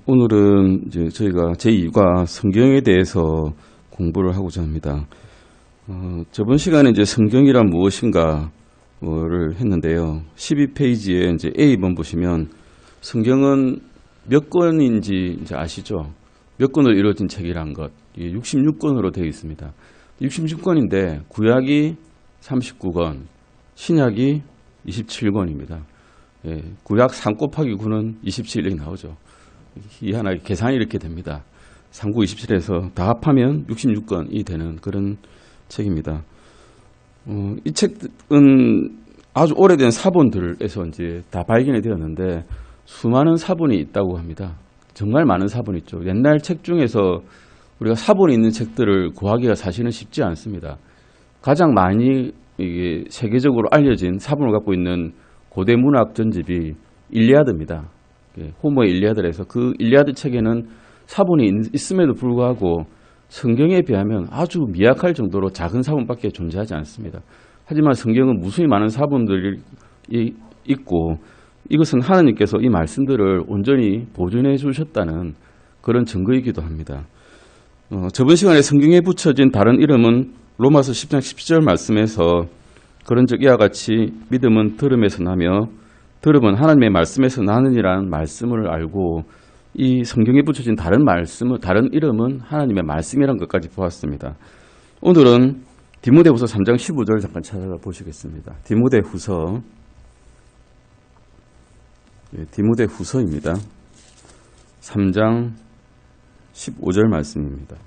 오늘은 이제 저희가 제2과 성경에 대해서 공부를 하고자 합니다. 저번 시간에 이제 성경이란 무엇인가를 했는데요. 12페이지에 이제 A번 보시면 성경은 몇 권인지 이제 아시죠? 몇 권으로 이루어진 책이란 것. 66권으로 되어 있습니다. 66권인데 구약이 39권, 신약이 27권입니다. 구약 3 곱하기 9는 27 이렇게 나오죠. 희한하게 계산이 이렇게 됩니다. 3, 9, 27에서 다 합하면 66권이 되는 그런 책입니다. 이 책은 아주 오래된 사본들에서 이제 다 발견이 되었는데 수많은 사본이 있다고 합니다. 정말 많은 사본이 있죠. 옛날 책 중에서 우리가 사본이 있는 책들을 구하기가 사실은 쉽지 않습니다. 가장 많이 이게 세계적으로 알려진 사본을 갖고 있는 고대 문학 전집이 일리아드입니다. 호모의 일리아드에서 그 일리아드 책에는 사본이 있음에도 불구하고 성경에 비하면 아주 미약할 정도로 작은 사본밖에 존재하지 않습니다. 하지만 성경은 무수히 많은 사본들이 있고 이것은 하나님께서 이 말씀들을 온전히 보존해 주셨다는 그런 증거이기도 합니다. 저번 시간에 성경에 붙여진 다른 이름은 로마서 10장 17절 말씀에서 그런즉 이와 같이 믿음은 들음에서 나며 들음은 하나님의 말씀에서 나느니라는 말씀을 알고 이 성경에 붙여진 다른 이름은 하나님의 말씀이라는 것까지 보았습니다. 오늘은 디모데후서 3장 15절 잠깐 찾아보시겠습니다. 디모데후서입니다. 3장 15절 말씀입니다.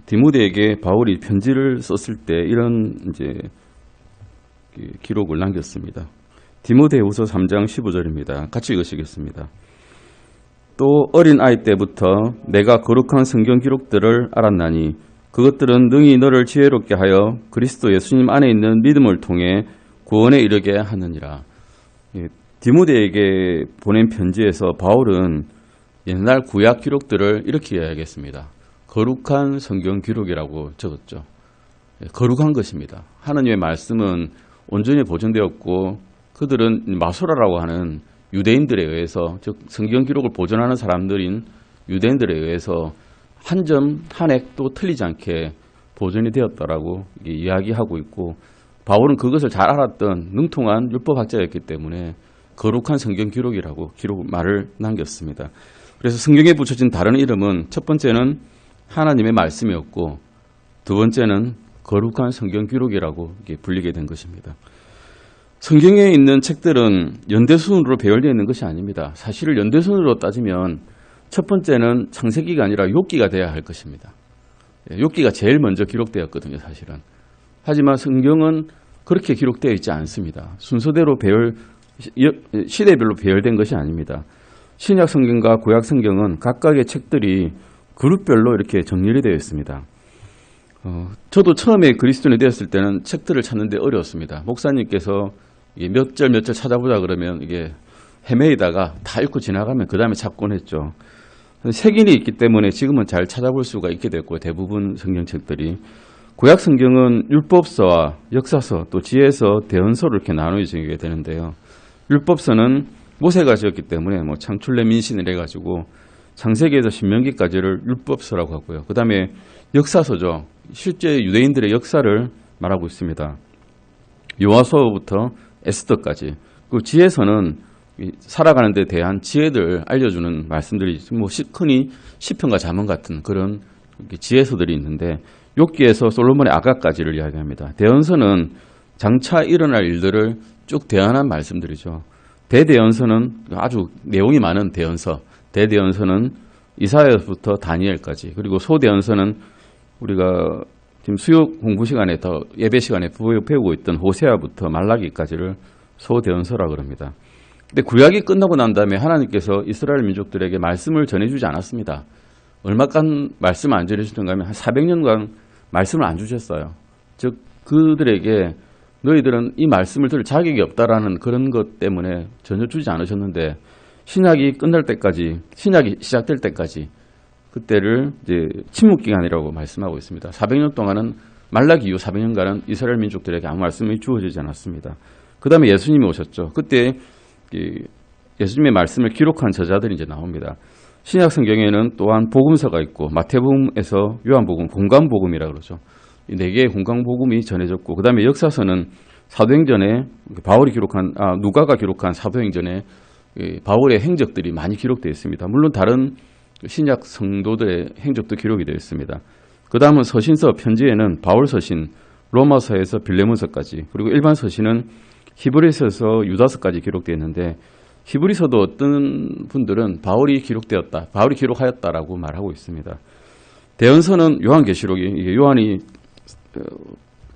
디모데에게 바울이 편지를 썼을 때 이런 이제 기록을 남겼습니다. 디모데후서 3장 15절입니다. 같이 읽으시겠습니다. 또 어린 아이 때부터 내가 거룩한 성경 기록들을 알았나니 그것들은 능히 너를 지혜롭게 하여 그리스도 예수님 안에 있는 믿음을 통해 구원에 이르게 하느니라. 디모데에게 보낸 편지에서 바울은 옛날 구약 기록들을 이렇게 이야기했습니다. 거룩한 성경 기록이라고 적었죠. 거룩한 것입니다. 하나님의 말씀은 온전히 보존되었고 그들은 마소라라고 하는 유대인들에 의해서 즉 성경 기록을 보존하는 사람들인 유대인들에 의해서 한 점 한 획도 틀리지 않게 보존이 되었다라고 이야기하고 있고 바울은 그것을 잘 알았던 능통한 율법학자였기 때문에 거룩한 성경 기록이라고 말을 남겼습니다. 그래서 성경에 붙여진 다른 이름은 첫 번째는 하나님의 말씀이었고 두 번째는 거룩한 성경 기록이라고 불리게 된 것입니다. 성경에 있는 책들은 연대순으로 배열되어 있는 것이 아닙니다. 사실을 연대순으로 따지면 첫 번째는 창세기가 아니라 욥기가 돼야 할 것입니다. 욥기가 제일 먼저 기록되었거든요, 사실은. 하지만 성경은 그렇게 기록되어 있지 않습니다. 순서대로 시대별로 배열된 것이 아닙니다. 신약 성경과 구약 성경은 각각의 책들이 그룹별로 이렇게 정렬이 되어 있습니다. 저도 처음에 그리스도인이 되었을 때는 책들을 찾는데 어려웠습니다. 목사님께서 몇 절 찾아보자 그러면 이게 헤매이다가 다 읽고 지나가면 그 다음에 찾곤 했죠. 색인이 있기 때문에 지금은 잘 찾아볼 수가 있게 됐고 대부분 성경책들이 구약 성경은 율법서와 역사서 또 지혜서, 대언서로 이렇게 나누어지게 되는데요. 율법서는 모세가 지었기 때문에 창출내 민신을 해가지고 창세기에서 신명기까지를 율법서라고 하고요. 그 다음에 역사서죠. 실제 유대인들의 역사를 말하고 있습니다. 요하서부터 에스더까지. 그리고 지혜서는 살아가는 데 대한 지혜들 알려주는 말씀들이 흔히 시편과 잠언 같은 그런 지혜서들이 있는데 욥기에서 솔로몬의 아가까지를 이야기합니다. 대언서는 장차 일어날 일들을 쭉 대언한 말씀들이죠. 대대언서는 아주 내용이 많은 대언서. 대대언서는 이사야부터 다니엘까지 그리고 소대언서는 우리가 지금 수요 공부 시간에 더 예배 시간에 배우고 있던 호세아부터 말라기까지를 소대언서라고 합니다. 근데 구약이 끝나고 난 다음에 하나님께서 이스라엘 민족들에게 말씀을 전해주지 않았습니다. 얼마간 말씀을 안 전해주셨던가 하면 한 400년간 말씀을 안 주셨어요. 즉 그들에게 너희들은 이 말씀을 들을 자격이 없다라는 그런 것 때문에 전혀 주지 않으셨는데 신약이 끝날 때까지, 신약이 시작될 때까지 그때를 이제 침묵 기간이라고 말씀하고 있습니다. 400년 동안은 말라기 이후 400년간은 이스라엘 민족들에게 아무 말씀이 주어지지 않았습니다. 그 다음에 예수님이 오셨죠. 그때 예수님의 말씀을 기록한 저자들이 이제 나옵니다. 신약 성경에는 또한 복음서가 있고 마태복음에서 요한복음, 공관복음이라고 그러죠. 이 네 개의 공관복음이 전해졌고 그다음에 역사서는 사도행전에 바울이 기록한 누가가 기록한 사도행전에 바울의 행적들이 많이 기록되어 있습니다. 물론 다른 신약 성도들의 행적도 기록이 되어 있습니다. 그 다음은 서신서 편지에는 바울 서신, 로마서에서 빌레몬서까지 그리고 일반 서신은 히브리서에서 유다서까지 기록되어 있는데 히브리서도 어떤 분들은 바울이 기록되었다, 바울이 기록하였다라고 말하고 있습니다. 대언서는 요한계시록이 요한이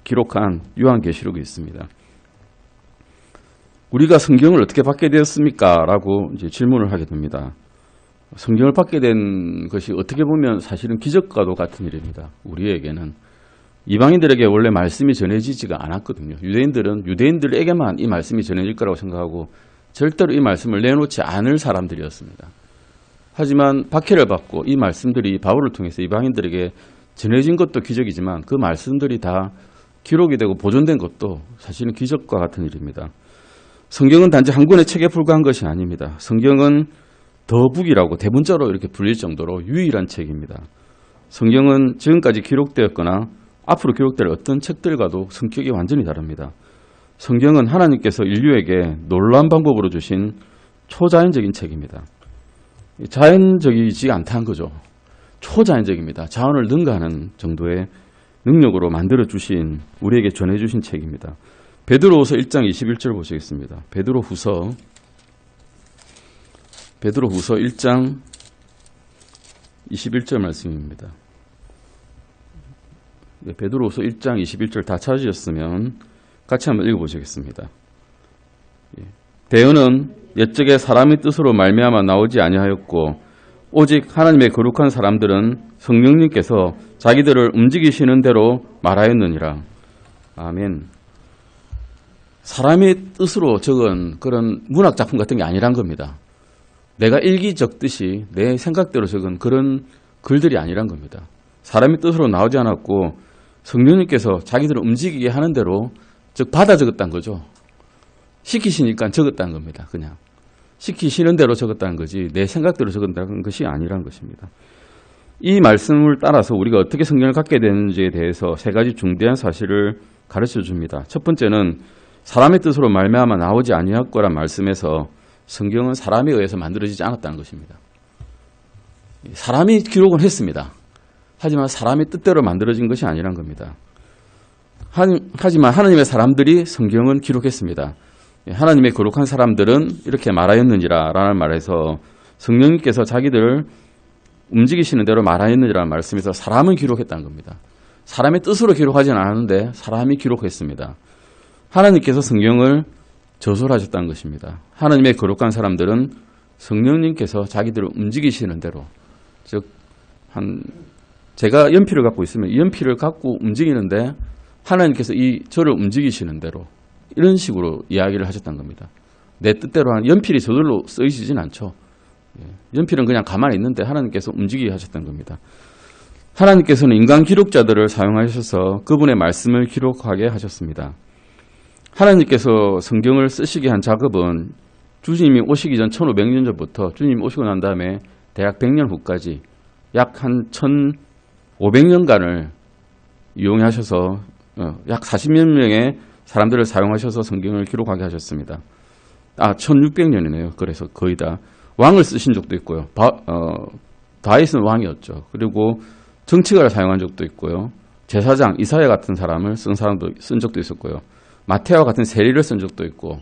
기록한 요한계시록이 있습니다. 우리가 성경을 어떻게 받게 되었습니까? 라고 이제 질문을 하게 됩니다. 성경을 받게 된 것이 어떻게 보면 사실은 기적과도 같은 일입니다. 우리에게는 이방인들에게 원래 말씀이 전해지지가 않았거든요. 유대인들에게만 이 말씀이 전해질 거라고 생각하고 절대로 이 말씀을 내놓지 않을 사람들이었습니다. 하지만 박해를 받고 이 말씀들이 바울을 통해서 이방인들에게 전해진 것도 기적이지만 그 말씀들이 다 기록이 되고 보존된 것도 사실은 기적과 같은 일입니다. 성경은 단지 한 권의 책에 불과한 것이 아닙니다. 성경은 더북이라고 대문자로 이렇게 불릴 정도로 유일한 책입니다. 성경은 지금까지 기록되었거나 앞으로 기록될 어떤 책들과도 성격이 완전히 다릅니다. 성경은 하나님께서 인류에게 놀라운 방법으로 주신 초자연적인 책입니다. 자연적이지 않다는 거죠. 초자연적입니다. 자연을 능가하는 정도의 능력으로 만들어 주신 우리에게 전해 주신 책입니다. 베드로후서 1장 21절 보시겠습니다. 베드로후서 1장 21절 말씀입니다. 베드로후서 1장 21절 다 찾으셨으면 같이 한번 읽어보시겠습니다. 대언은 옛적에 사람의 뜻으로 말미암아 나오지 아니하였고 오직 하나님의 거룩한 사람들은 성령님께서 자기들을 움직이시는 대로 말하였느니라. 아멘. 사람의 뜻으로 적은 그런 문학작품 같은 게 아니란 겁니다. 내가 일기 적듯이 내 생각대로 적은 그런 글들이 아니란 겁니다. 사람의 뜻으로 나오지 않았고 성령님께서 자기들을 움직이게 하는 대로 즉 받아 적었다는 거죠. 시키시니까 적었다는 겁니다. 그냥 시키시는 대로 적었다는 거지 내 생각대로 적었다는 것이 아니란 것입니다. 이 말씀을 따라서 우리가 어떻게 성경을 갖게 되는지에 대해서 세 가지 중대한 사실을 가르쳐 줍니다. 첫 번째는 사람의 뜻으로 말미암아 나오지 아니하였고란 말씀에서 성경은 사람에 의해서 만들어지지 않았다는 것입니다. 사람이 기록은 했습니다. 하지만 사람의 뜻대로 만들어진 것이 아니란 겁니다. 하지만 하나님의 사람들이 성경은 기록했습니다. 하나님의 거룩한 사람들은 이렇게 말하였느니라 라는 말에서 성령님께서 자기들을 움직이시는 대로 말하였느니라는 말씀에서 사람은 기록했다는 겁니다. 사람의 뜻으로 기록하지는 않았는데 사람이 기록했습니다. 하나님께서 성경을 저술하셨다는 것입니다. 하나님의 거룩한 사람들은 성령님께서 자기들을 움직이시는 대로 즉 제가 연필을 갖고 있으면 이 연필을 갖고 움직이는데 하나님께서 저를 움직이시는 대로 이런 식으로 이야기를 하셨다는 겁니다. 내 뜻대로 하는 연필이 저절로 쓰이지진 않죠. 연필은 그냥 가만히 있는데 하나님께서 움직이게 하셨다는 겁니다. 하나님께서는 인간 기록자들을 사용하셔서 그분의 말씀을 기록하게 하셨습니다. 하나님께서 성경을 쓰시게 한 작업은 주님이 오시기 전 1500년 전부터 주님이 오시고 난 다음에 대략 100년 후까지 약 한 1500년간을 이용하셔서 약 40여 명의 사람들을 사용하셔서 성경을 기록하게 하셨습니다. 1600년이네요. 그래서 거의 다. 왕을 쓰신 적도 있고요. 다윗은 왕이었죠. 그리고 정치가를 사용한 적도 있고요. 제사장, 이사야 같은 사람을 쓴 적도 있었고요. 마태와 같은 세리를 쓴 적도 있고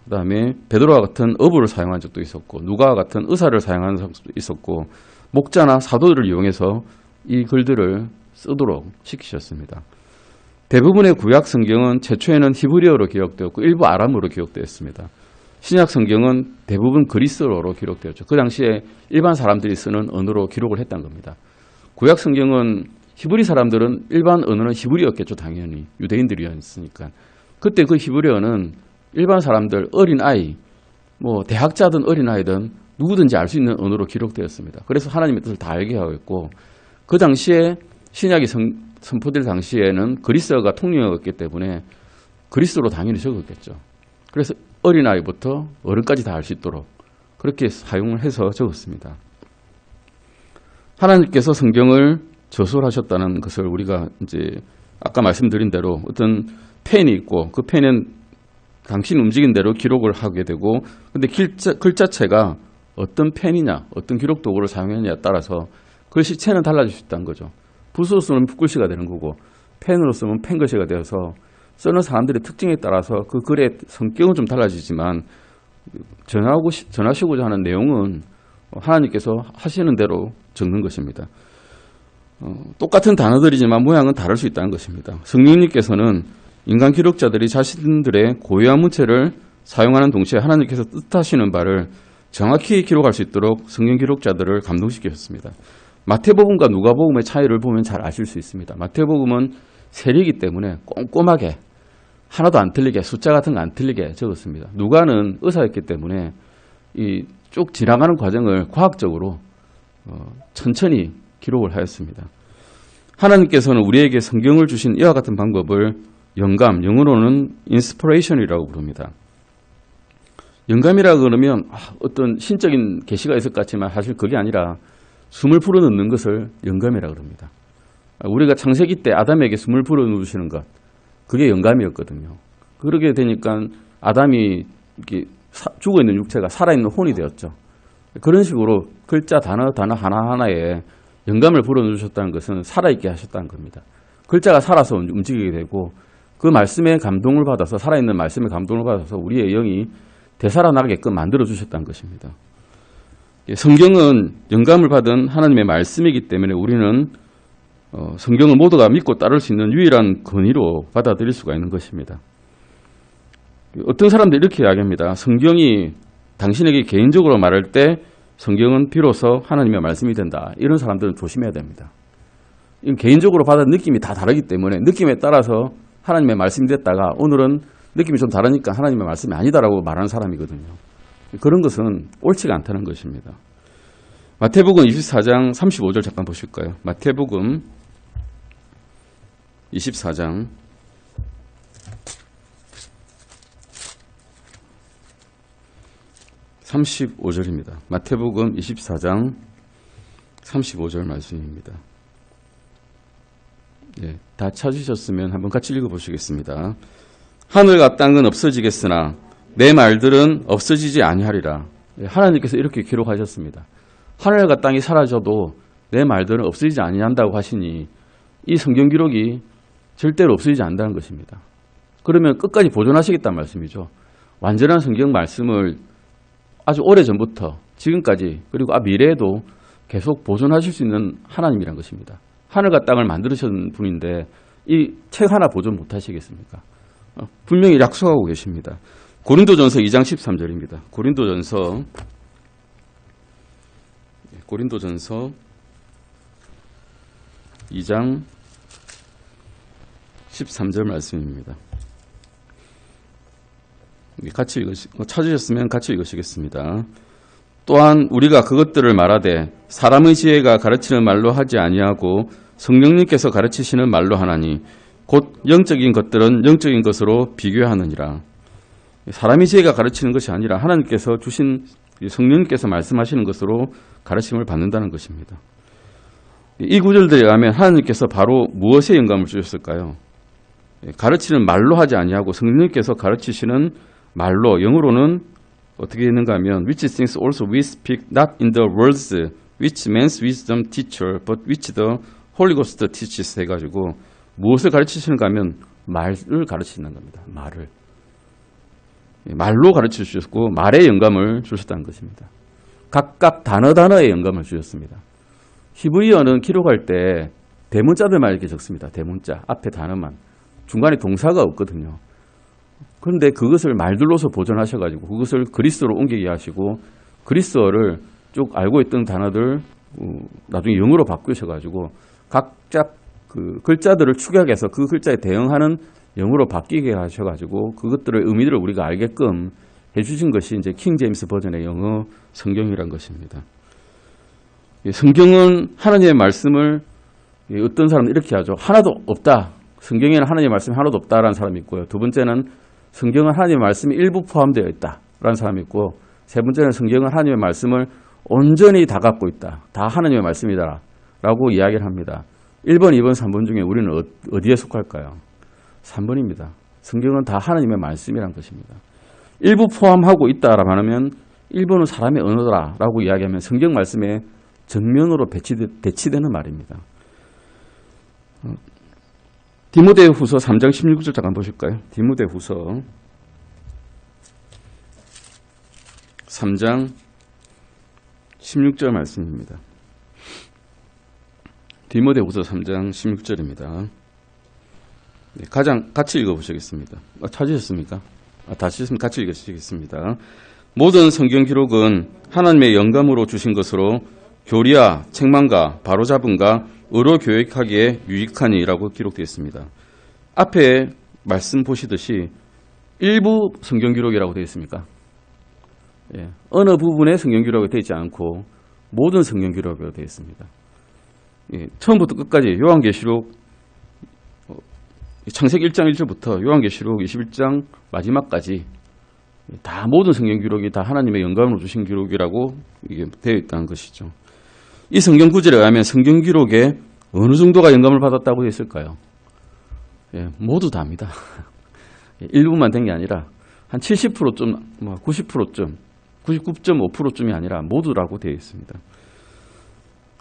그 다음에 베드로와 같은 어부를 사용한 적도 있었고 누가와 같은 의사를 사용한 적도 있었고 목자나 사도들을 이용해서 이 글들을 쓰도록 시키셨습니다. 대부분의 구약 성경은 최초에는 히브리어로 기록되었고 일부 아람어로 기록되었습니다. 신약 성경은 대부분 그리스어로 기록되었죠. 그 당시에 일반 사람들이 쓰는 언어로 기록을 했다는 겁니다. 구약 성경은 히브리 사람들은 일반 언어는 히브리어였겠죠. 당연히 유대인들이었으니까. 그때 그 히브리어는 일반 사람들, 어린아이, 대학자든 어린아이든 누구든지 알 수 있는 언어로 기록되었습니다. 그래서 하나님의 뜻을 다 알게 하고 있고 그 당시에 신약이 선포될 당시에는 그리스어가 통용어였기 때문에 그리스어로 당연히 적었겠죠. 그래서 어린아이부터 어른까지 다 알 수 있도록 그렇게 사용을 해서 적었습니다. 하나님께서 성경을 저술하셨다는 것을 우리가 이제 아까 말씀드린 대로 어떤 펜이 있고 그 펜은 당신 움직인 대로 기록을 하게 되고, 근데 글자체가 어떤 펜이냐, 어떤 기록 도구를 사용했냐에 따라서 글씨체는 달라질 수 있다는 거죠. 붓으로 쓰면 붓글씨가 되는 거고 펜으로 쓰면 펜글씨가 되어서 쓰는 사람들의 특징에 따라서 그 글의 성격은 좀 달라지지만 전하시고자 하는 내용은 하나님께서 하시는 대로 적는 것입니다. 똑같은 단어들이지만 모양은 다를 수 있다는 것입니다. 성령님께서는 인간 기록자들이 자신들의 고유한 문체를 사용하는 동시에 하나님께서 뜻하시는 바를 정확히 기록할 수 있도록 성경 기록자들을 감동시키셨습니다. 마태복음과 누가복음의 차이를 보면 잘 아실 수 있습니다. 마태복음은 세리이기 때문에 꼼꼼하게 하나도 안 틀리게, 숫자 같은 거 안 틀리게 적었습니다. 누가는 의사였기 때문에 이 쭉 지나가는 과정을 과학적으로 천천히 기록을 하였습니다. 하나님께서는 우리에게 성경을 주신 이와 같은 방법을 영감, 영어로는 인스피레이션이라고 부릅니다. 영감이라 그러면 어떤 신적인 계시가 있을 것 같지만 사실 그게 아니라 숨을 불어넣는 것을 영감이라 그럽니다. 우리가 창세기 때 아담에게 숨을 불어넣으시는 것, 그게 영감이었거든요. 그러게 되니까 아담이 이렇게 죽어있는 육체가 살아있는 혼이 되었죠. 그런 식으로 글자 단어 하나하나에 영감을 불어넣으셨다는 것은 살아있게 하셨다는 겁니다. 글자가 살아서 움직이게 되고 그 말씀에 감동을 받아서, 살아있는 말씀에 감동을 받아서 우리의 영이 되살아나게끔 만들어주셨다는 것입니다. 성경은 영감을 받은 하나님의 말씀이기 때문에 우리는 성경을 모두가 믿고 따를 수 있는 유일한 권위로 받아들일 수가 있는 것입니다. 어떤 사람들이 이렇게 이야기합니다. 성경이 당신에게 개인적으로 말할 때 성경은 비로소 하나님의 말씀이 된다. 이런 사람들은 조심해야 됩니다. 개인적으로 받은 느낌이 다 다르기 때문에 느낌에 따라서 하나님의 말씀이 됐다가 오늘은 느낌이 좀 다르니까 하나님의 말씀이 아니다라고 말하는 사람이거든요. 그런 것은 옳지가 않다는 것입니다. 마태복음 24장 35절 잠깐 보실까요? 마태복음 24장 35절입니다. 마태복음 24장 35절 말씀입니다. 예, 다 찾으셨으면 한번 같이 읽어보시겠습니다. 하늘과 땅은 없어지겠으나 내 말들은 없어지지 아니하리라. 예, 하나님께서 이렇게 기록하셨습니다. 하늘과 땅이 사라져도 내 말들은 없어지지 아니한다고 하시니 이 성경 기록이 절대로 없어지지 않는다는 것입니다. 그러면 끝까지 보존하시겠다는 말씀이죠. 완전한 성경 말씀을 아주 오래전부터 지금까지 그리고 미래에도 계속 보존하실 수 있는 하나님이란 것입니다. 하늘과 땅을 만드신 분인데 이 책 하나 보존 못하시겠습니까? 분명히 약속하고 계십니다. 고린도전서 2장 13절입니다. 고린도전서 2장 13절 말씀입니다. 같이 찾으셨으면 같이 읽으시겠습니다. 또한 우리가 그것들을 말하되 사람의 지혜가 가르치는 말로 하지 아니하고 성령님께서 가르치시는 말로 하나니 곧 영적인 것들은 영적인 것으로 비교하느니라. 사람의 지혜가 가르치는 것이 아니라 하나님께서 주신 성령님께서 말씀하시는 것으로 가르침을 받는다는 것입니다. 이 구절들에 의하면 하나님께서 바로 무엇에 영감을 주셨을까요? 가르치는 말로 하지 아니하고 성령님께서 가르치시는 말로, 영어로는 어떻게 있는가 하면 which things also we speak not in the words which man's wisdom teacher but which the Holy Ghost teaches 해가지고 무엇을 가르치시는가 하면 말을 가르치는 겁니다. 말로 가르쳐 주셨고 말에 영감을 주셨다는 것입니다. 각각 단어에 영감을 주셨습니다. 히브리어는 기록할 때 대문자들만 이렇게 적습니다. 대문자, 앞에 단어만. 중간에 동사가 없거든요. 그런데 그것을 말들로서 보존하셔가지고 그것을 그리스어로 옮기게 하시고 그리스어를 쭉 알고 있던 단어들 나중에 영어로 바꾸셔가지고 각자 그 글자들을 축약해서 그 글자에 대응하는 영어로 바뀌게 하셔가지고 그것들의 의미들을 우리가 알게끔 해주신 것이 이제 킹 제임스 버전의 영어 성경이란 것입니다. 성경은 하나님의 말씀을 어떤 사람은 이렇게 하죠. 하나도 없다. 성경에는 하나님의 말씀이 하나도 없다라는 사람이 있고요. 두 번째는 성경은 하나님의 말씀이 일부 포함되어 있다라는 사람이 있고 세 번째는 성경은 하나님의 말씀을 온전히 다 갖고 있다. 다 하나님의 말씀이다. 라고 이야기를 합니다. 1번, 2번, 3번 중에 우리는 어디에 속할까요? 3번입니다. 성경은 다 하나님의 말씀이란 것입니다. 일부 포함하고 있다라고 하면 1번은 사람의 언어다라고 이야기하면 성경 말씀에 정면으로 배치되는 말입니다. 디모데후서 3장 16절 잠깐 보실까요? 디모데후서 3장 16절 말씀입니다. 디모데후서 3장 16절입니다. 네, 같이 읽어보시겠습니다. 찾으셨습니까? 다시 있으면 같이 읽으시겠습니다. 모든 성경 기록은 하나님의 영감으로 주신 것으로 교리와 책망과 바로잡음과 의로 교육하기에 유익하니라고 기록되어 있습니다. 앞에 말씀 보시듯이 일부 성경 기록이라고 되어 있습니까? 예, 어느 부분에 성경 기록이 되어 있지 않고 모든 성경 기록으로 되어 있습니다. 예, 처음부터 끝까지 요한계시록 창세기 1장 1절부터 요한계시록 21장 마지막까지 다 모든 성경 기록이 다 하나님의 영감으로 주신 기록이라고 이게 되어 있다는 것이죠. 이 성경 구절에 의하면 성경 기록에 어느 정도가 영감을 받았다고 되어 있을까요? 예, 모두 다입니다. 일부만 된 게 아니라 한 70%쯤, 90%쯤, 99.5%쯤이 아니라 모두라고 되어 있습니다.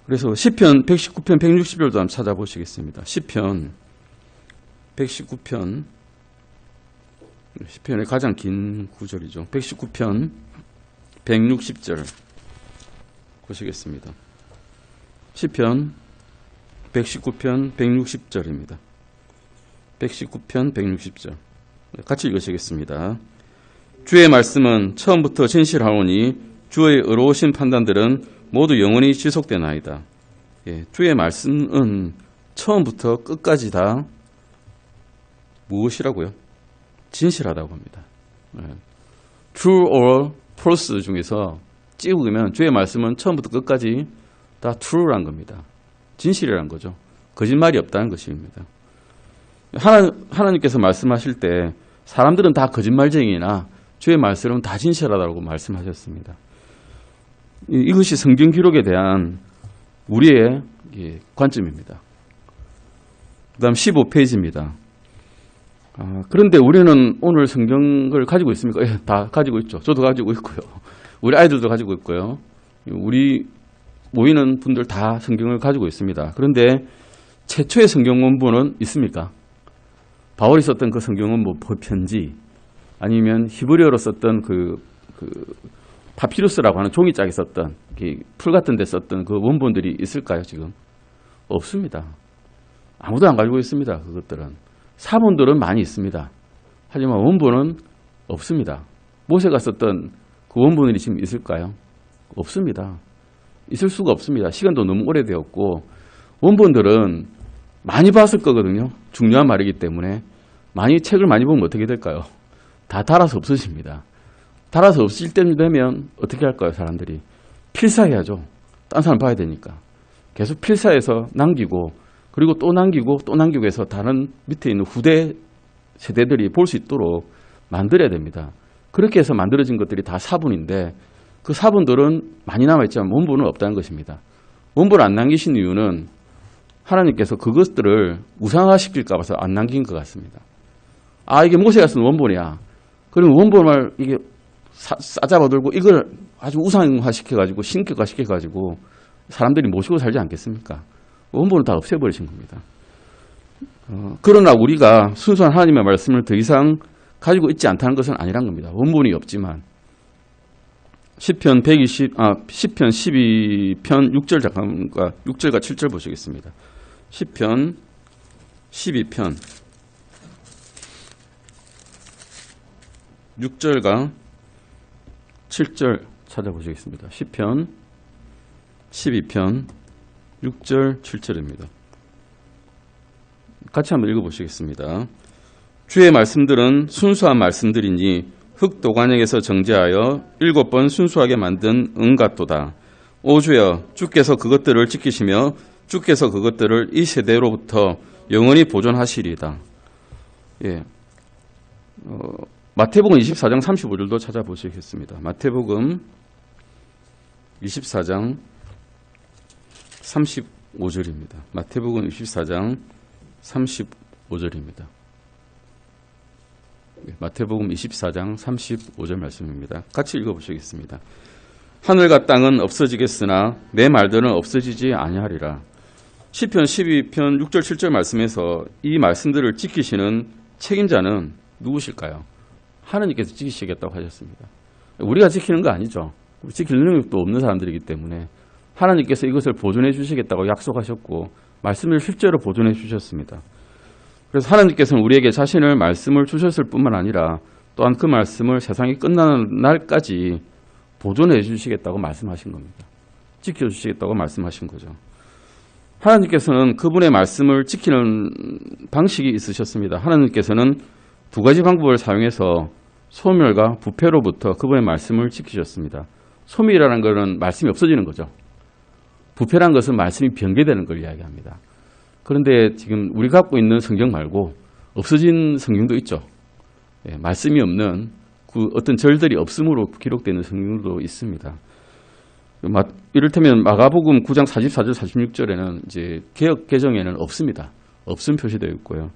그래서 시편 119편 160절도 한번 찾아보시겠습니다. 시편 119편, 시편의 가장 긴 구절이죠. 119편 160절 보시겠습니다. 시편 119편 160절입니다. 119편 160절 같이 읽으시겠습니다. 주의 말씀은 처음부터 진실하오니 주의 의로우신 판단들은 모두 영원히 지속되나이다. 예, 주의 말씀은 처음부터 끝까지 다 무엇이라고요? 진실하다고 합니다. 예. True or false 중에서 찍으면 주의 말씀은 처음부터 끝까지 다 true란 겁니다. 진실이란 거죠. 거짓말이 없다는 것입니다. 하나님께서 말씀하실 때 사람들은 다 거짓말쟁이나 주의 말씀은 다 진실하다고 말씀하셨습니다. 이것이 성경 기록에 대한 우리의 관점입니다. 그 다음 15페이지입니다. 그런데 우리는 오늘 성경을 가지고 있습니까? 예, 다 가지고 있죠. 저도 가지고 있고요. 우리 아이들도 가지고 있고요. 우리 모이는 분들 다 성경을 가지고 있습니다. 그런데 최초의 성경 원본은 있습니까? 바울이 썼던 그 성경 원본 편지 아니면 히브리어로 썼던 그 파피루스라고 하는 종이짝에 썼던 풀 같은 데 썼던 그 원본들이 있을까요? 지금 없습니다. 아무도 안 가지고 있습니다. 그것들은 사본들은 많이 있습니다. 하지만 원본은 없습니다. 모세가 썼던 그 원본들이 지금 있을까요? 없습니다. 있을 수가 없습니다. 시간도 너무 오래되었고 원본들은 많이 봤을 거거든요. 중요한 말이기 때문에 책을 많이 보면 어떻게 될까요? 다 달아서 없어집니다. 달아서 없을 때 되면 어떻게 할까요? 사람들이 필사해야죠. 딴 사람 봐야 되니까. 계속 필사해서 남기고 그리고 또 남기고 또 남기고 해서 다른 밑에 있는 후대 세대들이 볼 수 있도록 만들어야 됩니다. 그렇게 해서 만들어진 것들이 다 사본인데 그 사본들은 많이 남아있지만 원본은 없다는 것입니다. 원본을 안 남기신 이유는 하나님께서 그것들을 우상화시킬까 봐서 안 남긴 것 같습니다. 이게 모세가 쓴 원본이야. 그러면 원본을 이게 싸잡아들고 이걸 아주 우상화시켜가지고 신격화시켜가지고 사람들이 모시고 살지 않겠습니까? 원본을 다 없애버리신 겁니다. 그러나 우리가 순수한 하나님의 말씀을 더 이상 가지고 있지 않다는 것은 아니란 겁니다. 원본이 없지만 시편 12편 6절 잠깐과 6절과 7절 보시겠습니다. 시편 12편 6절과 7절 찾아보시겠습니다. 시편 12편 6절 7절입니다. 같이 한번 읽어보시겠습니다. 주의 말씀들은 순수한 말씀들이니 흙도관에게서 정제하여 7번 순수하게 만든 은 같도다. 오 주여, 주께서 그것들을 지키시며 주께서 그것들을 이 세대로부터 영원히 보존하시리이다. 예. 마태복음 24장 35절도 찾아보시겠습니다. 마태복음 24장 35절입니다. 마태복음 24장 35절입니다. 마태복음 24장 35절 말씀입니다. 같이 읽어보시겠습니다. 하늘과 땅은 없어지겠으나 내 말들은 없어지지 아니하리라. 시편 12편 6절 7절 말씀에서 이 말씀들을 지키시는 책임자는 누구실까요? 하나님께서 지키시겠다고 하셨습니다. 우리가 지키는 거 아니죠. 지킬 능력도 없는 사람들이기 때문에 하나님께서 이것을 보존해 주시겠다고 약속하셨고 말씀을 실제로 보존해 주셨습니다. 그래서 하나님께서는 우리에게 자신을 말씀을 주셨을 뿐만 아니라 또한 그 말씀을 세상이 끝나는 날까지 보존해 주시겠다고 말씀하신 겁니다. 지켜주시겠다고 말씀하신 거죠. 하나님께서는 그분의 말씀을 지키는 방식이 있으셨습니다. 하나님께서는 두 가지 방법을 사용해서 소멸과 부패로부터 그분의 말씀을 지키셨습니다. 소멸이라는 것은 말씀이 없어지는 거죠. 부패란 것은 말씀이 변개되는 걸 이야기합니다. 그런데 지금 우리가 갖고 있는 성경 말고 없어진 성경도 있죠. 말씀이 없는 그 어떤 절들이 없음으로 기록되는 성경도 있습니다. 이를테면 마가복음 9장 44절 46절에는 이제 개역 개정에는 없습니다. 없음 표시되어 있고요.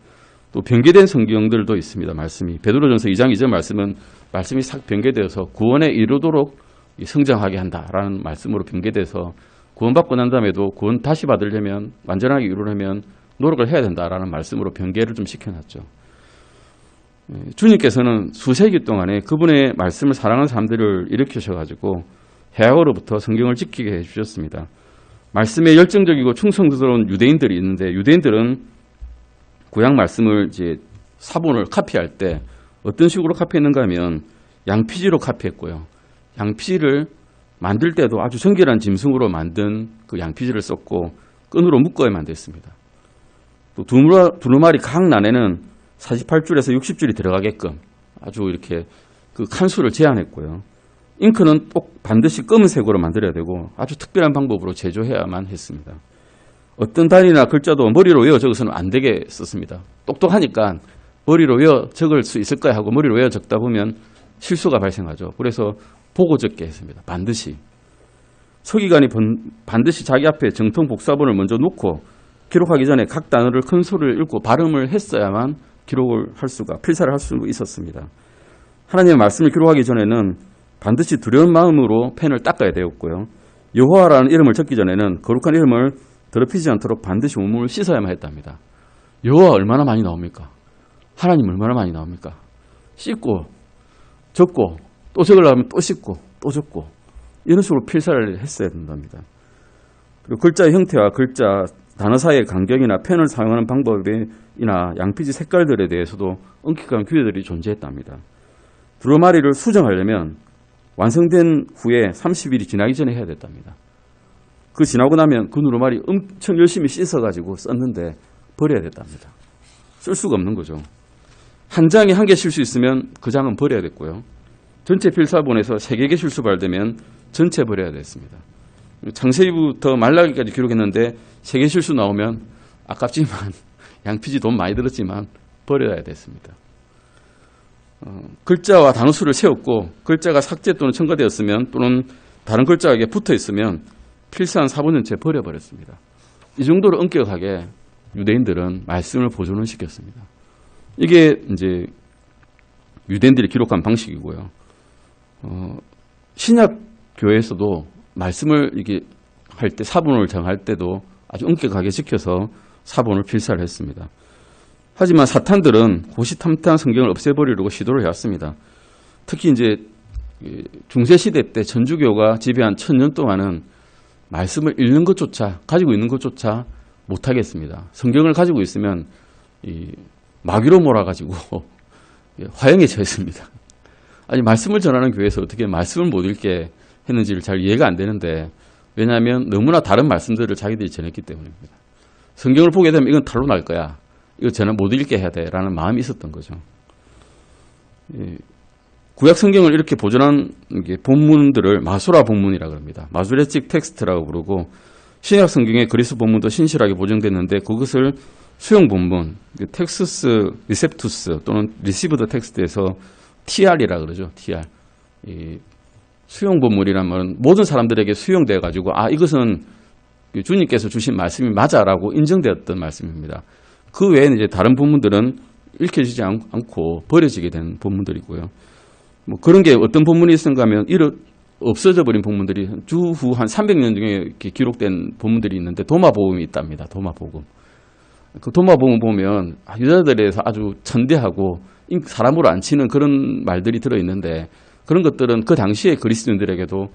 또 변개된 성경들도 있습니다. 말씀이 베드로전서 2장 2절 말씀은 말씀이 싹 변개되어서 구원에 이르도록 성장하게 한다라는 말씀으로 변개돼서 구원받고 난 다음에도 구원 다시 받으려면 완전하게 이루려면 노력을 해야 된다라는 말씀으로 변개를 좀 시켜놨죠. 주님께서는 수세기 동안에 그분의 말씀을 사랑하는 사람들을 일으키셔가지고 해악으로부터 성경을 지키게 해주셨습니다. 말씀에 열정적이고 충성스러운 유대인들이 있는데 유대인들은 구약 말씀을 이제 사본을 카피할 때 어떤 식으로 카피했는가 하면 양피지로 카피했고요. 양피지를 만들 때도 아주 정결한 짐승으로 만든 그 양피지를 썼고 끈으로 묶어야 만들었습니다. 또 두루마리 각 난에는 48줄에서 60줄이 들어가게끔 아주 이렇게 그 칸수를 제한했고요. 잉크는 꼭 반드시 검은색으로 만들어야 되고 아주 특별한 방법으로 제조해야만 했습니다. 어떤 단위나 글자도 머리로 외워 적어서는 안 되게 썼습니다. 똑똑하니까 머리로 외워 적을 수 있을 거야 하고 머리로 외워 적다 보면 실수가 발생하죠. 그래서 보고 적게 했습니다. 반드시. 서기관이 반드시 자기 앞에 정통 복사본을 먼저 놓고 기록하기 전에 각 단어를 큰 소리를 읽고 발음을 했어야만 기록을 할 수가, 필사를 할 수 있었습니다. 하나님의 말씀을 기록하기 전에는 반드시 두려운 마음으로 펜을 닦아야 되었고요. 여호와라는 이름을 적기 전에는 거룩한 이름을 더럽히지 않도록 반드시 온몸을 씻어야만 했답니다. 여호와 얼마나 많이 나옵니까? 하나님 얼마나 많이 나옵니까? 씻고 적고 또 적으려면 또 씻고 또 적고 이런 식으로 필사를 했어야 된답니다. 그리고 글자의 형태와 글자 단어 사이의 간격이나 펜을 사용하는 방법이나 양피지 색깔들에 대해서도 엄격한 규례들이 존재했답니다. 두루마리를 수정하려면 완성된 후에 30일이 지나기 전에 해야 됐답니다. 그 지나고 나면 그 두루마리 엄청 열심히 씻어가지고 썼는데 버려야 됐답니다. 쓸 수가 없는 거죠. 한 장에 한 개 실수 있으면 그 장은 버려야 됐고요. 전체 필사본에서 3개 실수 발되면 전체 버려야 됐습니다. 창세기부터 말라기까지 기록했는데 3개 실수 나오면 아깝지만 양피지 돈 많이 들었지만 버려야 됐습니다. 글자와 단어 수를 세웠고 글자가 삭제 또는 첨가되었으면 또는 다른 글자가 붙어 있으면 필사한 사본 전체 버려버렸습니다. 이 정도로 엄격하게 유대인들은 말씀을 보존을 시켰습니다. 이게 이제 유대인들이 기록한 방식이고요. 신약 교회에서도 말씀을 이게 할 때 사본을 정할 때도 아주 엄격하게 지켜서 사본을 필사를 했습니다. 하지만 사탄들은 고시탐탐 성경을 없애버리려고 시도를 해왔습니다. 특히 이제 중세시대 때 천주교가 지배한 1000년 동안은 말씀을 읽는 것조차, 가지고 있는 것조차 못하겠습니다. 성경을 가지고 있으면 마귀로 몰아가지고 화형에 처했습니다. 아니, 말씀을 전하는 교회에서 어떻게 말씀을 못 읽게 했는지를 잘 이해가 안 되는데, 왜냐하면 너무나 다른 말씀들을 자기들이 전했기 때문입니다. 성경을 보게 되면 이건 탈로 날 거야. 이거 저는 못 읽게 해야 돼. 라는 마음이 있었던 거죠. 구약 성경을 이렇게 보존한 본문들을 마소라 본문이라고 합니다. 마소레틱 텍스트라고 부르고, 신약 성경의 그리스 본문도 신실하게 보존됐는데 그것을 수용 본문, 텍스스 리셉투스 또는 리시브드 텍스트에서 TR이라 그러죠. TR. 이 수용 본문이라면 모든 사람들에게 수용되어 가지고 이것은 주님께서 주신 말씀이 맞아라고 인정되었던 말씀입니다. 그 외에는 이제 다른 본문들은 읽혀지지 않고 버려지게 된 본문들이고요. 뭐 그런 게 어떤 본문이 있었는가 하면 없어져 버린 본문들이 주후 한 300년 중에 이렇게 기록된 본문들이 있는데 도마복음이 있답니다. 도마복음. 그 도마복음 보면 유다들에 대해서 아주 천대하고 사람으로 안 치는 그런 말들이 들어있는데 그런 것들은 그 당시에 그리스도인들에게도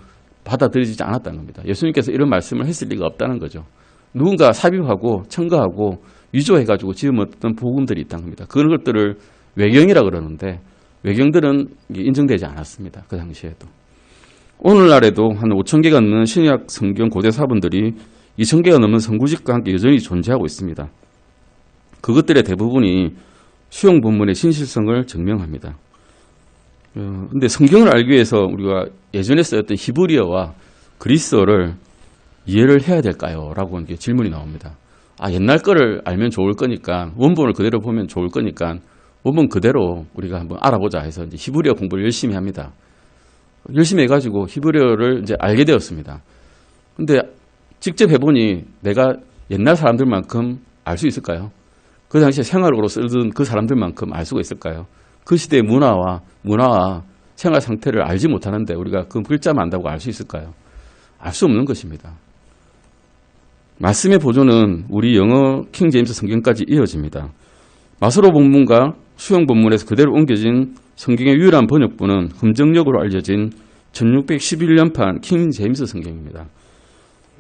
받아들이지 않았다는 겁니다. 예수님께서 이런 말씀을 했을 리가 없다는 거죠. 누군가 삽입하고 첨가하고 위조해가지고 지음었던 복음들이 있다는 겁니다. 그런 것들을 외경이라 그러는데 외경들은 인정되지 않았습니다. 그 당시에도. 오늘날에도 한 5,000개가 넘는 신약 성경 고대 사본들이 2,000개가 넘는 선구집과 함께 여전히 존재하고 있습니다. 그것들의 대부분이 수용 본문의 신실성을 증명합니다. 근데 성경을 알기 위해서 우리가 예전에 쓰였던 히브리어와 그리스어를 이해를 해야 될까요? 라고 이제 질문이 나옵니다. 옛날 거를 알면 좋을 거니까 원본을 그대로 보면 좋을 거니까 원본 그대로 우리가 한번 알아보자 해서 이제 히브리어 공부를 열심히 합니다. 열심히 해가지고 히브리어를 이제 알게 되었습니다. 근데 직접 해보니 내가 옛날 사람들만큼 알 수 있을까요? 그 당시에 생활어로 쓰던 그 사람들만큼 알 수가 있을까요? 그 시대의 문화와 생활 상태를 알지 못하는데 우리가 그 글자만 안다고 알 수 있을까요? 알 수 없는 것입니다. 말씀의 보존은 우리 영어 킹제임스 성경까지 이어집니다. 마스로 본문과 수용 본문에서 그대로 옮겨진 성경의 유일한 번역본은 흠정역으로 알려진 1611년판 킹제임스 성경입니다.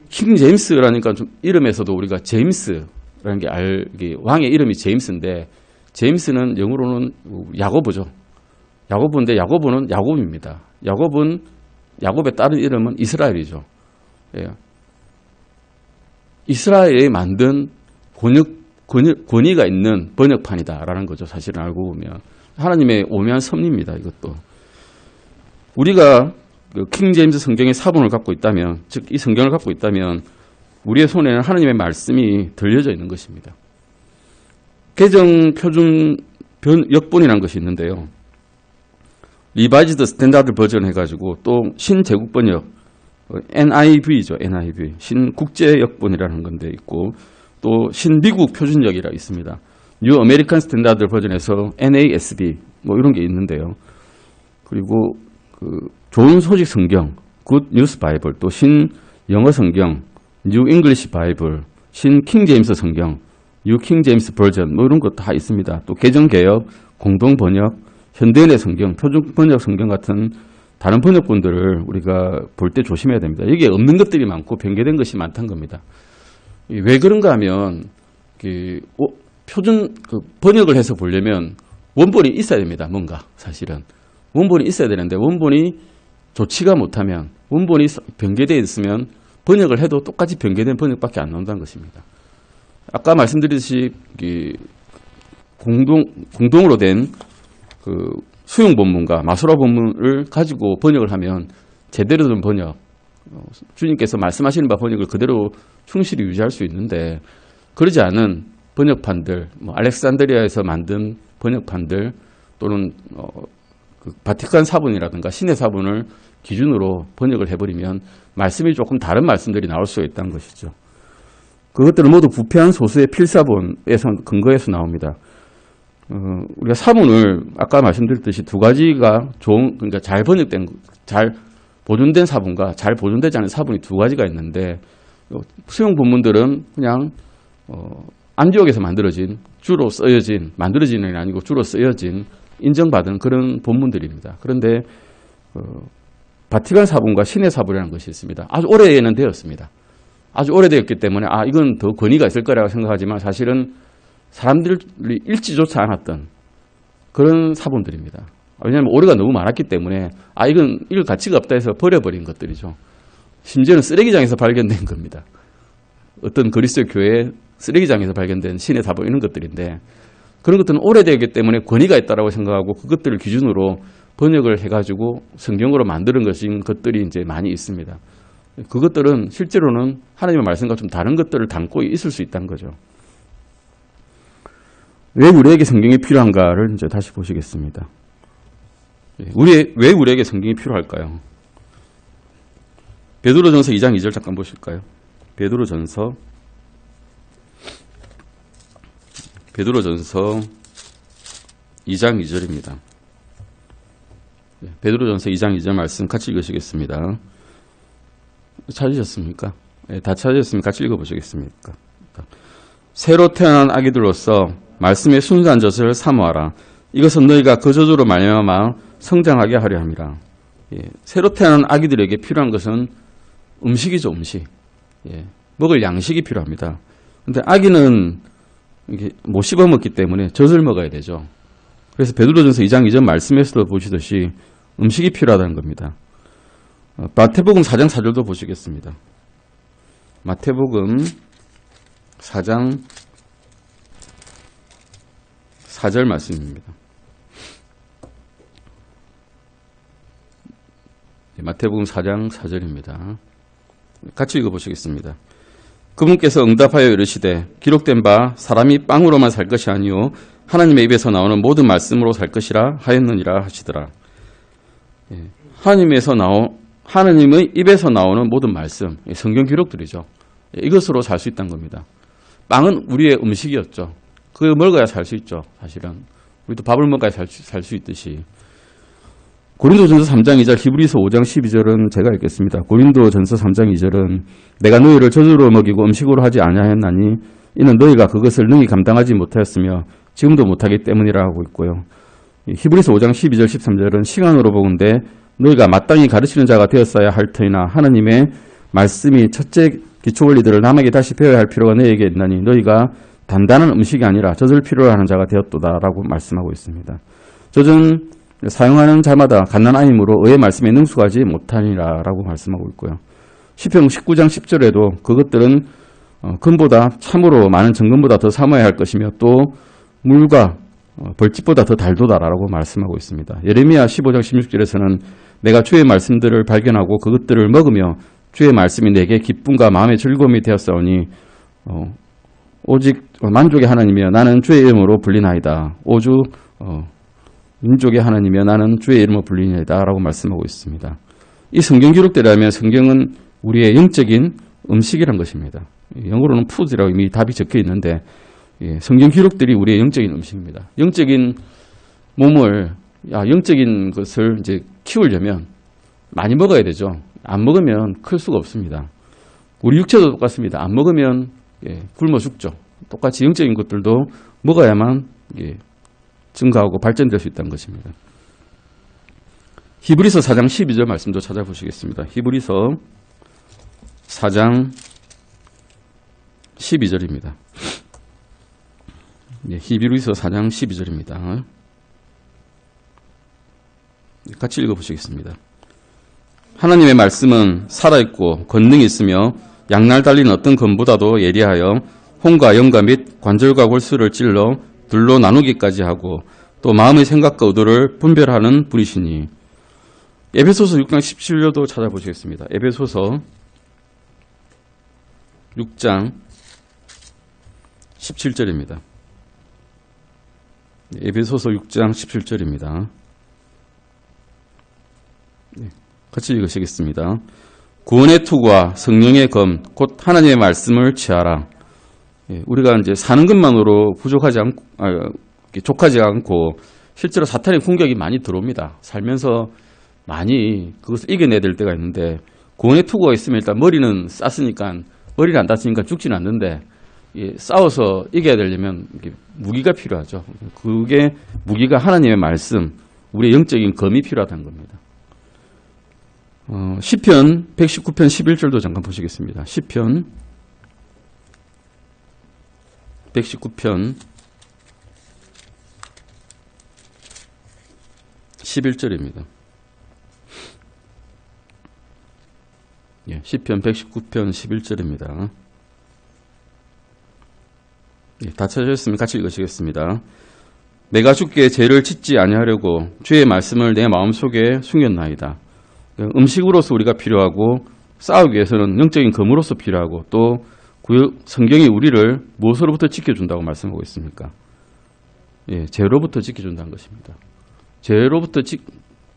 킹제임스라니까 좀 이름에서도 우리가 제임스라는 게 왕의 이름이 제임스인데 제임스는 영어로는 야고보죠. 야고보인데 야고보는 야곱입니다. 야곱의 다른 이름은 이스라엘이죠. 예. 이스라엘이 만든 권위가 있는 번역판이다라는 거죠. 사실은 알고 보면 하나님의 오묘한 섭리입니다. 이것도 우리가 킹제임스 성경의 사본을 갖고 있다면, 즉 이 성경을 갖고 있다면 우리의 손에는 하나님의 말씀이 들려져 있는 것입니다. 개정 표준 역본이라는 것이 있는데요. 리바이즈드 스탠다드 버전 해가지고 또 신제국 번역 NIV죠. NIV 신국제 역본이라는 건데 있고 또 신미국 표준역이라 있습니다. 뉴 아메리칸 스탠다드 버전에서 NASB 뭐 이런 게 있는데요. 그리고 좋은 소식 성경 굿 뉴스 바이블 또 신 영어 성경 뉴 잉글리시 바이블 신 킹제임스 성경 뉴 킹제임스 버전 뭐 이런 거 다 있습니다. 또 개정 개역 공동 번역 현대인의 성경 표준 번역 성경 같은 다른 번역본들을 우리가 볼 때 조심해야 됩니다. 여기에 없는 것들이 많고 변개된 것이 많다는 겁니다. 왜 그런가 하면 표준 번역을 해서 보려면 원본이 있어야 됩니다. 뭔가 사실은 원본이 있어야 되는데 원본이 좋지가 못하면 원본이 변개되어 있으면 번역을 해도 똑같이 변개된 번역밖에 안 나온다는 것입니다. 아까 말씀드렸듯이 공동으로 된 수용 본문과 마소라 본문을 가지고 번역을 하면 제대로 된 번역, 주님께서 말씀하시는 바 번역을 그대로 충실히 유지할 수 있는데 그러지 않은 번역판들, 알렉산드리아에서 만든 번역판들 또는 바티칸 사본이라든가 신의 사본을 기준으로 번역을 해버리면 말씀이 조금 다른 말씀들이 나올 수가 있다는 것이죠. 그것들은 모두 부패한 소수의 필사본에서 근거해서 나옵니다. 우리가 사본을 아까 말씀드렸듯이 두 가지가 그러니까 잘 번역된, 잘 보존된 사본과 잘 보존되지 않은 사본이 두 가지가 있는데 수용 본문들은 그냥 안디옥에서 만들어진 주로 쓰여진 만들어진이 아니고 주로 쓰여진 인정받은 그런 본문들입니다. 그런데 바티칸 사본과 신의 사본이라는 것이 있습니다. 아주 오래는 되었습니다. 아주 오래되었기 때문에 이건 더 권위가 있을 거라고 생각하지만 사실은 사람들이 읽지조차 않았던 그런 사본들입니다. 왜냐하면 오류가 너무 많았기 때문에 이건 읽을 가치가 없다 해서 버려버린 것들이죠. 심지어는 쓰레기장에서 발견된 겁니다. 어떤 그리스도 교회의 쓰레기장에서 발견된 신의 사본 이런 것들인데 그런 것들은 오래되기 때문에 권위가 있다고 생각하고 그것들을 기준으로 번역을 해가지고 성경으로 만드는 것들이 이제 많이 있습니다. 그것들은 실제로는 하나님의 말씀과 좀 다른 것들을 담고 있을 수 있다는 거죠. 왜 우리에게 성경이 필요한가를 이제 다시 보시겠습니다. 왜 우리에게 성경이 필요할까요? 베드로전서 2장 2절 잠깐 보실까요? 베드로전서 2장 2절입니다. 베드로전서 2장 2절 말씀 같이 읽으시겠습니다. 찾으셨습니까? 다 찾으셨으면 같이 읽어보시겠습니까? 새로 태어난 아기들로서 말씀의 순수한 젖을 사모하라. 이것은 너희가 그 젖으로 말미암아 성장하게 하려 함이라. 새로 태어난 아기들에게 필요한 것은 음식이죠, 음식. 먹을 양식이 필요합니다. 근데 아기는 못 씹어 먹기 때문에 젖을 먹어야 되죠. 그래서 베드로전서 2장 2절 말씀에서도 보시듯이 음식이 필요하다는 겁니다. 마태복음 4장 4절도 보시겠습니다. 마태복음 4장 4절 말씀입니다. 마태복음 4장 4절입니다. 같이 읽어보시겠습니다. 그분께서 응답하여 이르시되 기록된 바 사람이 빵으로만 살 것이 아니요 하나님의 입에서 나오는 모든 말씀으로 살 것이라 하였느니라 하시더라. 하나님의 입에서 나오는 모든 말씀, 성경 기록들이죠. 이것으로 살 수 있다는 겁니다. 빵은 우리의 음식이었죠. 그걸 먹어야 살 수 있죠. 사실은 우리도 밥을 먹어야 살 수 있듯이. 고린도전서 3장 2절, 히브리서 5장 12절은 제가 읽겠습니다. 고린도전서 3장 2절은 내가 너희를 젖으로 먹이고 음식으로 하지 아니하였나니 이는 너희가 그것을 능히 감당하지 못하였으며 지금도 못하기 때문이라 하고 있고요. 히브리서 5장 12절 13절은 시간으로 보건대 너희가 마땅히 가르치는 자가 되었어야 할 터이나 하나님의 말씀이 첫째 기초 원리들을 남에게 다시 배워야 할 필요가 너희에게 있나니 너희가 단단한 음식이 아니라 젖을 필요로 하는 자가 되었도다라고 말씀하고 있습니다. 젖은 사용하는 자마다 갓난아임으로 의의 말씀에 능숙하지 못하니라라고 말씀하고 있고요. 시편 19장 10절에도 그것들은 금보다 참으로 많은 정금보다 더 사모해야 할 것이며 또 물과 벌집보다 더 달도다라고 말씀하고 있습니다. 예레미야 15장 16절에서는 내가 주의 말씀들을 발견하고 그것들을 먹으며 주의 말씀이 내게 기쁨과 마음의 즐거움이 되었사오니 오직 만족의 하나님이여 나는 주의 이름으로 불리나이다. 오주 민족의 하나님이여 나는 주의 이름으로 불리나이다 라고 말씀하고 있습니다. 이 성경 기록대로라면 성경은 우리의 영적인 음식이란 것입니다. 영어로는 푸드라고 이미 답이 적혀 있는데 성경 기록들이 우리의 영적인 음식입니다. 영적인 몸을, 영적인 것을 이제 키우려면 많이 먹어야 되죠. 안 먹으면 클 수가 없습니다. 우리 육체도 똑같습니다. 안 먹으면 굶어 죽죠. 똑같이 영적인 것들도 먹어야만 증가하고 발전될 수 있다는 것입니다. 히브리서 4장 12절 말씀도 찾아보시겠습니다. 히브리서 4장 12절입니다. 히브리서 4장 12절입니다. 같이 읽어보시겠습니다. 하나님의 말씀은 살아있고 권능이 있으며 양날 달린 어떤 검보다도 예리하여 혼과 영과 및 관절과 골수를 찔러 둘로 나누기까지 하고 또 마음의 생각과 의도를 분별하는 분이시니. 에베소서 6장 17절도 찾아보시겠습니다. 에베소서 6장 17절입니다. 에베소서 6장 17절입니다. 같이 읽으시겠습니다. 구원의 투구와 성령의 검, 곧 하나님의 말씀을 취하라. 우리가 이제 사는 것만으로 족하지 않고 실제로 사탄의 공격이 많이 들어옵니다. 살면서 많이 그것을 이겨내야 될 때가 있는데 구원의 투구가 있으면 일단 머리는 쌌으니까 머리를 안 땄으니까 죽지는 않는데 싸워서 이겨야 되려면 무기가 필요하죠. 그게 무기가 하나님의 말씀, 우리의 영적인 검이 필요하다는 겁니다. 시편 119편 11절도 잠깐 보시겠습니다. 시편 119편 11절입니다. 시편 119편 11절입니다. 다 찾으셨으면 같이 읽으시겠습니다. 내가 주께 죄를 짓지 아니하려고 주의 말씀을 내 마음속에 숨겼나이다. 음식으로서 우리가 필요하고 싸우기 위해서는 영적인 검으로서 필요하고 또 성경이 우리를 무엇으로부터 지켜준다고 말씀하고 있습니까? 죄로부터 지켜준다는 것입니다. 죄로부터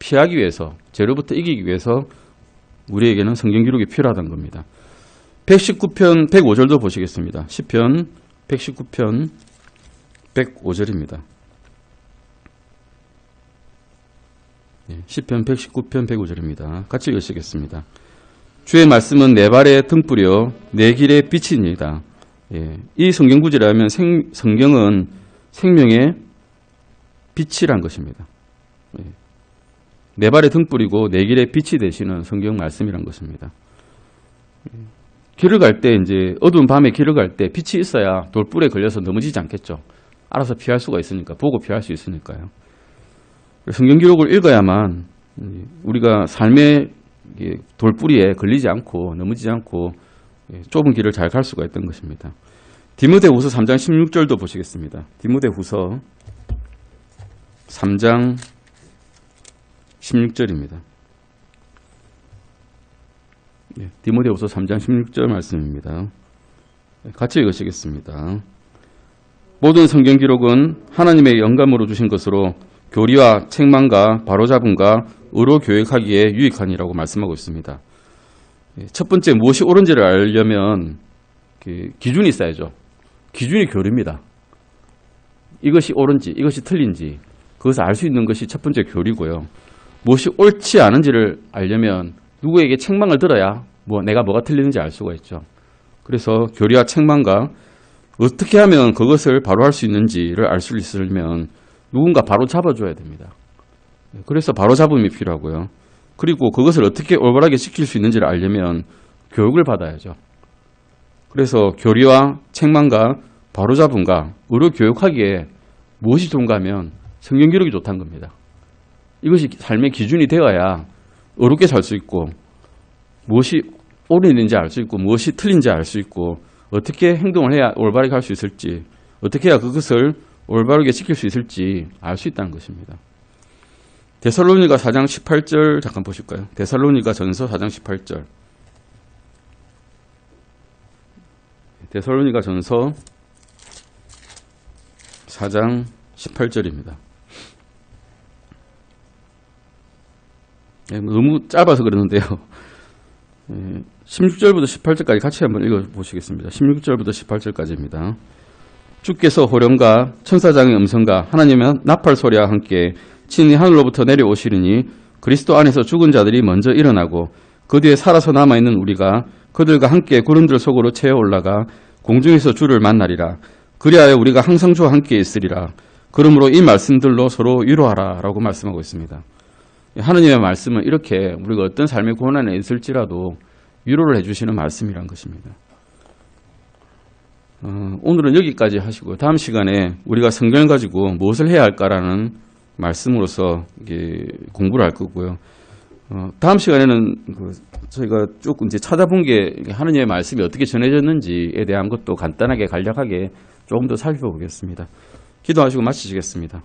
피하기 위해서, 죄로부터 이기기 위해서 우리에게는 성경 기록이 필요하다는 겁니다. 119편 105절도 보시겠습니다. 시편 119편 105절입니다. 시편 119편 105절입니다. 같이 읽으시겠습니다. 주의 말씀은 내 발의 등불이요 내 길의 빛이니이다. 이 성경 구절이라면 성경은 생명의 빛이란 것입니다. 내 발의 등불이고 내 길의 빛이 되시는 성경 말씀이란 것입니다. 길을 갈 때 이제 어두운 밤에 길을 갈 때 빛이 있어야 돌불에 걸려서 넘어지지 않겠죠. 알아서 피할 수가 있으니까, 보고 피할 수 있으니까요. 성경 기록을 읽어야만 우리가 삶의 돌뿌리에 걸리지 않고 넘어지지 않고 좁은 길을 잘 갈 수가 있던 것입니다. 디모데후서 3장 16절도 보시겠습니다. 디모데후서 3장 16절입니다. 디모데후서 3장 16절 말씀입니다. 같이 읽으시겠습니다. 모든 성경 기록은 하나님의 영감으로 주신 것으로 교리와 책망과 바로잡음과 의로 교육하기에 유익하니라고 말씀하고 있습니다. 첫 번째 무엇이 옳은지를 알려면 기준이 있어야죠. 기준이 교리입니다. 이것이 옳은지 이것이 틀린지 그것을 알 수 있는 것이 첫 번째 교리고요. 무엇이 옳지 않은지를 알려면 누구에게 책망을 들어야 내가 뭐가 틀리는지 알 수가 있죠. 그래서 교리와 책망과 어떻게 하면 그것을 바로 할 수 있는지를 알 수 있으려면 누군가 바로 잡아줘야 됩니다. 그래서 바로 잡음이 필요하고요. 그리고 그것을 어떻게 올바르게 지킬 수 있는지를 알려면 교육을 받아야죠. 그래서 교리와 책망과 바로 잡음과 의로 교육하기에 무엇이 좋은가 하면 성경 기록이 좋다는 겁니다. 이것이 삶의 기준이 되어야 어렵게 살 수 있고 무엇이 옳은지 알 수 있고 무엇이 틀린지 알 수 있고 어떻게 행동을 해야 올바르게 할 수 있을지 어떻게 해야 그것을 올바르게 지킬 수 있을지 알 수 있다는 것입니다. 데살로니가 4장 18절 잠깐 보실까요? 데살로니가 전서 4장 18절. 데살로니가 전서 4장 18절입니다. 너무 짧아서 그러는데요. 16절부터 18절까지 같이 한번 읽어보시겠습니다. 16절부터 18절까지입니다. 주께서 호령과 천사장의 음성과 하나님의 나팔 소리와 함께 친히 하늘로부터 내려오시리니 그리스도 안에서 죽은 자들이 먼저 일어나고 그 뒤에 살아서 남아있는 우리가 그들과 함께 구름들 속으로 채어 올라가 공중에서 주를 만나리라. 그리하여 우리가 항상 주와 함께 있으리라. 그러므로 이 말씀들로 서로 위로하라 라고 말씀하고 있습니다. 하느님의 말씀은 이렇게 우리가 어떤 삶의 고난에 있을지라도 위로를 해주시는 말씀이란 것입니다. 오늘은 여기까지 하시고 다음 시간에 우리가 성경을 가지고 무엇을 해야 할까라는 말씀으로서 공부를 할 거고요. 다음 시간에는 저희가 조금 이제 찾아본 게 하느님의 말씀이 어떻게 전해졌는지에 대한 것도 간단하게 간략하게 조금 더 살펴보겠습니다. 기도하시고 마치시겠습니다.